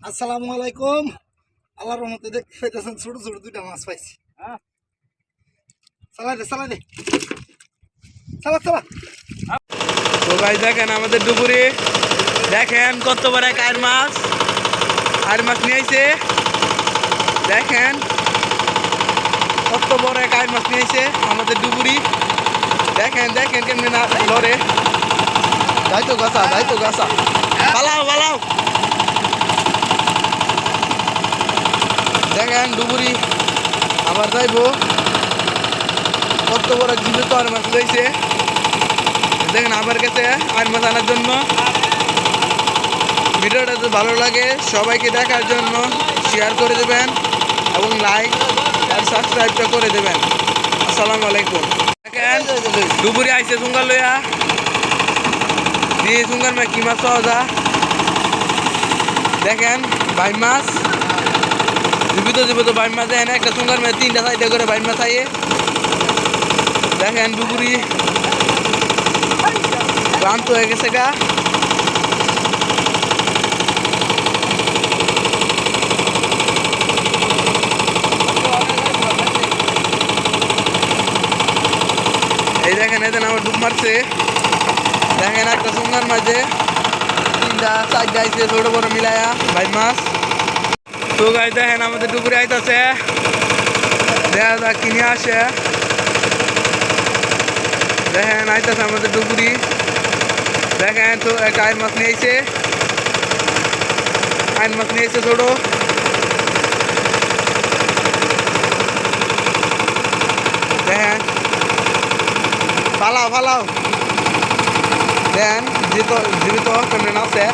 আসসালামু আলাইকুম। আল্লাহর রহমতে দেখতে পাইতেছেন ছোট ছোট দুইটা মাছ পাইছি। চালাই দে চালা চালা। তো ভাই দেখেন আমাদের ডুবুরি, দেখেন কত বড় এক আয়ের মাছ নিয়ে আইছে। দেখেন কত বড় এক আয়ের মাছ নিয়ে আইছে আমাদের ডুবুরি। দেখেন দেখেন কেমনি না লড়ে। যাইতো গাছা পালাও। দেখেন ডুবুরি আবার যাইবো। কত বড় জীবিত আর মাছ লইছে। দেখেন আমার কাছে আর মাছ আনার জন্য। ভিডিওটা যদি ভালো লাগে সবাইকে দেখার জন্য শেয়ার করে দেবেন এবং লাইক আর সাবস্ক্রাইবটা করে দেবেন। আসসালামু আলাইকুম। দেখেন ডুবুরি আইসে সুঙ্গার লইয়া দিয়ে সুঙ্গার মা কি মাছ পাওয়া যা। দেখেন বাইম মাছ জীবিত বাইম মাছ। দেখেন একটা সুঙ্গার মা 3টা 4টা করে বাইম মাছ আইয়ে। দেখেন ডুবুরি ক্লান্ত হয়ে গেছে গা। এই দেখেন এদিন আমার ডুব মারছে। দেখেন একটা সুঙ্গার মাঝে 3টা 4টা আইছে ছোট বড় মিলায়া ভাই মাছ। তো গাই দেখেন আমাদের ডুবুরি আইতাছে, দেখা যাক কিনে আসে। দেখেন আইতাছে আমাদের ডুবুরি। দেখেন তো এক আয়ের মাছ নিয়ে আইছে, ছোট। দেখেন ফালাও দেখেন জীবিত কেমন আছে।